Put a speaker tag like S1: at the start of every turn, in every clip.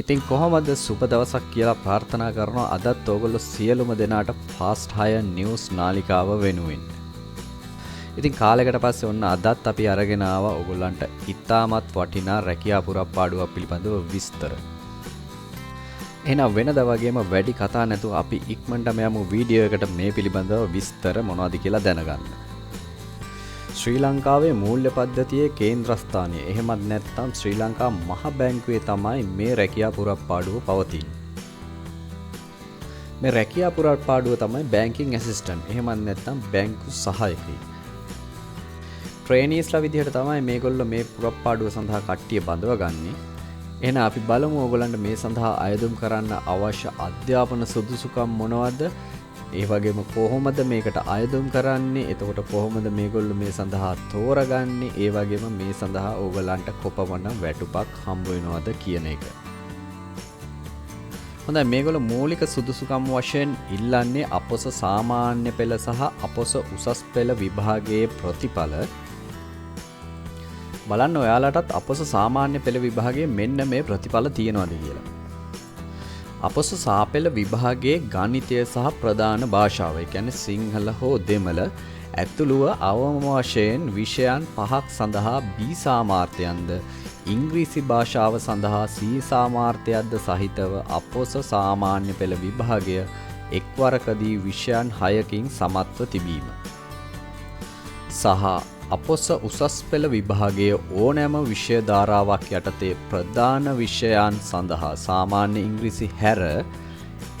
S1: ඉතින් කොහොමද සුබ දවසක් කියලා ප්‍රාර්ථනා කරනවා අදත් ඔයගොල්ලෝ සියලුම දෙනාට ෆාස්ට් හයර් නිවුස් නාලිකාව වෙනුවෙන්. ඉතින් කාලයකට පස්සේ ඔන්න අදත් අපි අරගෙන ආවා ඔයගොල්ලන්ට ඉතාමත් වටිනා රැකියා පුරප්පාඩුවක් පිළිබඳව විස්තර. එහෙනම් වෙනද වගේම වැඩි කතා නැතුව අපි ඉක්මනටම යමු වීඩියෝ එකට මේ පිළිබඳව විස්තර මොනවද කියලා දැනගන්න. ශ්‍රී ලංකාවේ මූල්‍ය පද්ධතියේ කේන්ද්‍රස්ථානය එහෙමත් නැත්නම් ශ්‍රී ලංකා මහ බැංකුවේ තමයි මේ රැකියා පුරප්පාඩුව පවතින්නේ. මේ රැකියා පුරප්පාඩුව තමයි බැංකින් ඇසිස්ටන්ට් එහෙමත් නැත්නම් බැංකු සහායකයෙක්. ට්‍රේනීස්ලා විදිහට තමයි මේගොල්ලෝ මේ පුරප්පාඩුව සඳහා කට්ටිය බඳව ගන්නේ. එහෙනම් අපි බලමු ඕගොල්ලන්ට මේ සඳහා අයදුම් කරන්න අවශ්‍ය අධ්‍යාපන සුදුසුකම් මොනවද? ඒ වගේම කොහොමද මේකට අයදුම් කරන්නේ? එතකොට කොහොමද මේගොල්ලෝ මේ සඳහා තෝරගන්නේ? ඒ වගේම මේ සඳහා ඕගොල්ලන්ට කොපමණ වැටුපක් හම්බ වෙනවද කියන එක. හොඳයි මේගොල්ලෝ මූලික සුදුසුකම් වශයෙන් ඉල්ලන්නේ අපොස සාමාන්‍ය පෙළ සහ අපොස උසස් පෙළ විභාගයේ ප්‍රතිඵල. බලන්න ඔයාලටත් අපොස සාමාන්‍ය පෙළ විභාගයේ මෙන්න මේ ප්‍රතිඵල තියෙනවද කියලා. අපොස සාපෙළ විභාගයේ ගණිතය සහ ප්‍රධාන භාෂාව, ඒ කියන්නේ සිංහල හෝ දෙමළ ඇතුළුව අවම වශයෙන් විෂයන් 5ක් සඳහා B සාමාර්ථයන්ද ඉංග්‍රීසි භාෂාව සඳහා C සාමාර්ථයක්ද සහිතව අපොස සාමාන්‍ය පෙළ විභාගය එක්වරකදී විෂයන් 6කින් සමත්ව තිබීම. සහ අපොස උසස් පෙළ විභාගයේ ඕනෑම විෂය ධාරාවක් යටතේ ප්‍රධාන විෂයන් සඳහා සාමාන්‍ය ඉංග්‍රීසි හැර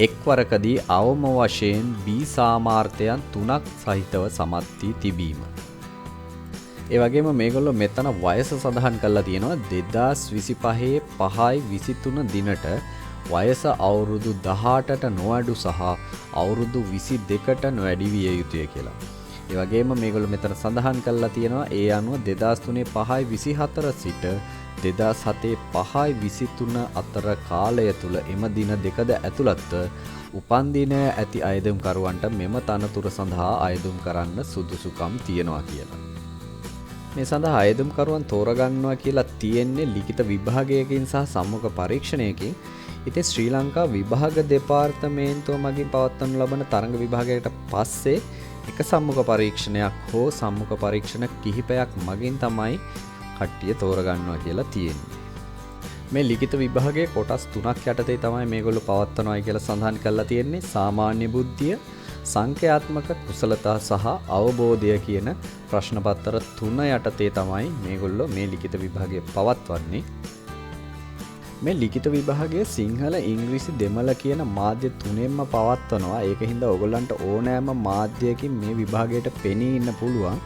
S1: එක්වරකදී අවම වශයෙන් B සාමාර්ථයන් 3ක් සහිතව සමත් වී තිබීම. ඒ වගේම මේගොල්ලෝ මෙතන වයස සඳහන් කරලා තියෙනවා 2025 5/23 දිනට වයස අවුරුදු 18ට නොඅඩු සහ අවුරුදු 22ට නොවැඩි විය යුතුය කියලා. ඒ වගේම මේගොල්ලෝ මෙතන සඳහන් කරලා තියෙනවා ඒ අනුව 2003 5/24 සිට 2007 5/23 අතර කාලය තුල එම දින දෙකද ඇතුළත උපන් දිනය ඇති අයදුම්කරුවන්ට මෙම තනතුර සඳහා අයදුම් කරන්න සුදුසුකම් තියනවා කියලා. මේ සඳහා අයදුම්කරුවන් තෝරගන්නවා කියලා තියෙන්නේ ලිඛිත විභාගයකින් සහ සම්මුඛ පරීක්ෂණයකින්. ඉතින් ශ්‍රී ලංකා විභාග දෙපාර්තමේන්තුව මගින් පවත්වනු ලබන තරඟ විභාගයකට පස්සේ එක සම්මුඛ පරීක්ෂණයක් හෝ සම්මුඛ පරීක්ෂණ කිහිපයක් මගින් තමයි කට්ටිය තෝරගන්නවා කියලා තියෙන්නේ. මේ ලිඛිත විභාගයේ කොටස් 3ක් යටතේ තමයි මේගොල්ලෝ පවත්වනවායි කියලා සඳහන් කරලා තියෙන්නේ. සාමාන්‍ය බුද්ධිය, සංඛ්‍යාත්මක කුසලතා සහ අවබෝධය කියන ප්‍රශ්න පත්‍ර 3 යටතේ තමයි මේගොල්ලෝ මේ ලිඛිත විභාගය පවත්වන්නේ. මේ ලිඛිත විභාගයේ සිංහල, ඉංග්‍රීසි, දෙමළ කියන මාධ්‍ය තුනෙන්ම පවත්වනවා. ඒකින්ද ඕගොල්ලන්ට ඕනෑම මාධ්‍යයකින් මේ විභාගයට පෙනී ඉන්න පුළුවන්.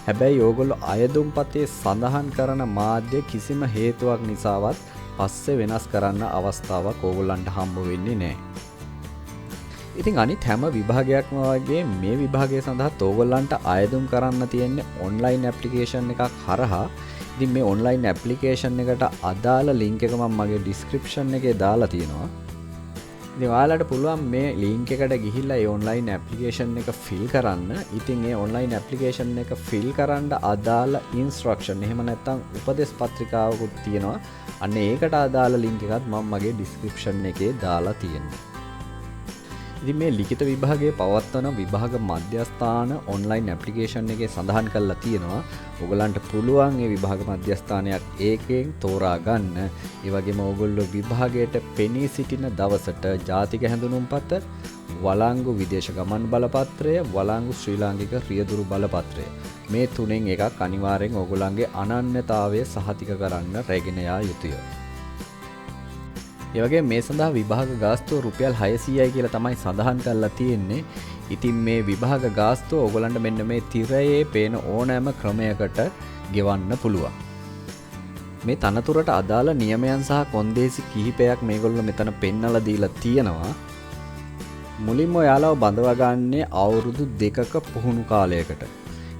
S1: හැබැයි ඕගොල්ලෝ අයදුම්පතේ සඳහන් කරන මාධ්‍ය කිසිම හේතුවක් නිසාවත් පස්සේ වෙනස් කරන්න අවස්ථාවක් ඕගොල්ලන්ට හම්බ වෙන්නේ නැහැ. ඉතින් අනිත් හැම විභාගයක්ම වගේ මේ විභාගය සඳහා ඕගොල්ලන්ට අයදුම් කරන්න තියෙන්නේ ඔන්ලයින් ඇප්ලිකේෂන් එකක් හරහා. ඉතින් මේ ඔන්ලයින් ඇප්ලිකේෂන් එකට අදාළ ලින්ක් එක මම මගේ ඩිස්ක්‍රිප්ෂන් එකේ දාලා තියෙනවා. ඉතින් ඔයාලට පුළුවන් මේ ලින්ක් එකට ගිහිල්ලා ඒ ඔන්ලයින් ඇප්ලිකේෂන් එක ෆිල් කරන්න. ඉතින් ඒ ඔන්ලයින් ඇප්ලිකේෂන් එක ෆිල් කරන්න අදාළ ඉන්ස්ට්‍රක්ෂන් එහෙම නැත්නම් උපදෙස් පත්‍රිකාවකුත් තියෙනවා. අන්න ඒකට අදාළ ලින්ක් එකත් මම මගේ ඩිස්ක්‍රිප්ෂන් එකේ දාලා තියෙනවා. ඉතින් මේ ලිඛිත විභාගයේ පවත්වන විභාග මධ්‍යස්ථාන ඔන්ලයින් ඇප්ලිකේෂන් එකේ සඳහන් කරලා තියෙනවා. ඔයගලන්ට පුළුවන් මේ විභාග මධ්‍යස්ථානයක් ඒකෙන් තෝරා ගන්න. ඒ වගේම ඔයගොල්ලෝ විභාගයට පෙනී සිටින දවසට ජාතික හැඳුනුම්පත, වළංගු විදේශ ගමන් බලපත්‍රය, වළංගු ශ්‍රී ලාංකික රියදුරු බලපත්‍රය මේ තුනෙන් එකක් අනිවාර්යෙන් ඔයගොල්ලන්ගේ අනන්‍යතාවය සහතික කරන්න රැගෙන යා යුතුය. ඒ වගේ මේ සඳහා විභාග ගාස්තුව රුපියල් 600යි කියලා තමයි සඳහන් කරලා තියෙන්නේ. ඉතින් මේ විභාග ගාස්තුව ඔයගොල්ලන්ට මෙන්න මේ තිරයේ පේන ඕනෑම ක්‍රමයකට ගෙවන්න පුළුවන්. මේ තනතුරට අදාළ නියමයන් සහ කොන්දේසි කිහිපයක් මේගොල්ලෝ මෙතන පෙන්නලා දීලා තියෙනවා. මුලින්ම ඔයාලව බඳවා ගන්නේ අවුරුදු 2ක පුහුණු කාලයකට.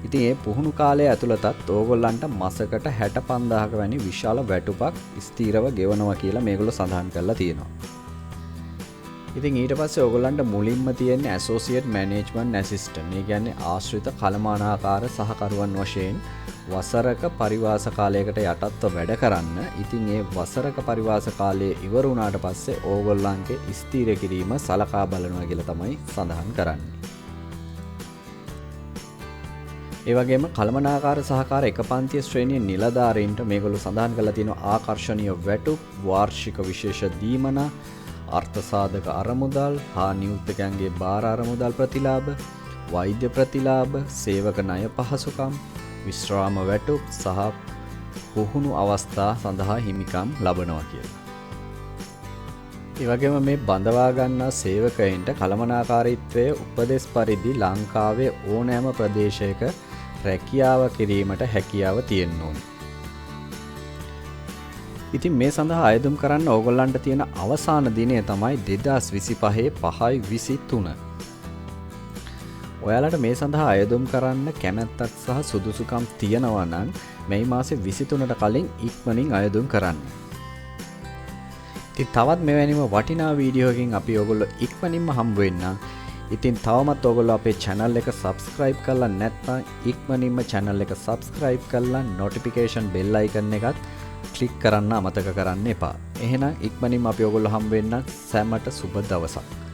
S1: ඉතින් ඒ පුහුණු කාලය ඇතුළතත් ඕගොල්ලන්ට මාසකට 65000ක වැනි විශාල වැටුපක් ස්ථිරව ගෙවනවා කියලා මේගොල්ලෝ සඳහන් කරලා තියෙනවා. ඉතින් ඊට පස්සේ ඔයගොල්ලන්ට මුලින්ම තියෙන්නේ ඇසෝසියේට් මැනේජ්මන්ට් ඇසිස්ටන්ට්. ඒ කියන්නේ ආශ්‍රිත කළමනාකාර සහකරුවන් වශයෙන් වසරක පරිවාස කාලයකට යටත්ව වැඩ කරන්න. ඉතින් ඒ වසරක පරිවාස කාලය ඉවර වුණාට පස්සේ ඕගොල්ලන්ගේ ස්ථීර කිරීම සලකා බලනවා කියලා තමයි සඳහන් කරන්නේ. ඒ වගේම කළමනාකාර සහකාර එක පන්තිය ශ්‍රේණියේ නිලධාරීන්ට මේගොල්ලෝ සඳහන් කරලා තියෙනවා ආකර්ෂණීය වැටුප්, වාර්ෂික විශේෂ දීමනා, අර්ථ සාධක අරමුදල් හා නියුක්තකයන්ගේ බාර අරමුදල් ප්‍රතිලාභ, වෛද්‍ය ප්‍රතිලාභ, සේවක ණය පහසුකම්, විශ්‍රාම වැටුප් සහ පුහුණු අවස්ථා සඳහා හිමිකම් ලබනවා කියලා. ඒ වගේම මේ බඳවා ගන්නා සේවකයින්ට කළමනාකාරීත්වයේ උපදෙස් පරිදි ලංකාවේ ඕනෑම ප්‍රදේශයක රැකියාව කිරීමට හැකියාව තියෙන්න ඕනේ. ඉතින් මේ සඳහා අයදුම් කරන්න ඕගොල්ලන්ට තියෙන අවසාන දිනය තමයි 2025/5/23. ඔයාලට මේ සඳහා අයදුම් කරන්න කැමැත්තක් සහ සුදුසුකම් තියෙනවා නම් මේ මාසේ 23ට කලින් ඉක්මනින් අයදුම් කරන්න. ඉතින් තවත් මෙවැනිම වටිනා වීඩියෝ එකකින් අපි ඔයගොල්ලෝ ඉක්මනින්ම හම්බ වෙන්න. ඉතින් තවමත් ඔයගොල්ලෝ අපේ channel එක subscribe කරලා නැත්නම් ඉක්මනින්ම channel එක subscribe කරලා notification bell icon එකත් ක්ලික් කරන්න අමතක කරන්න එපා. එහෙනම් ඉක්මනින්ම අපි ඔයගොල්ලෝ හම්බ වෙන්න. සෑමට සුබ දවසක්.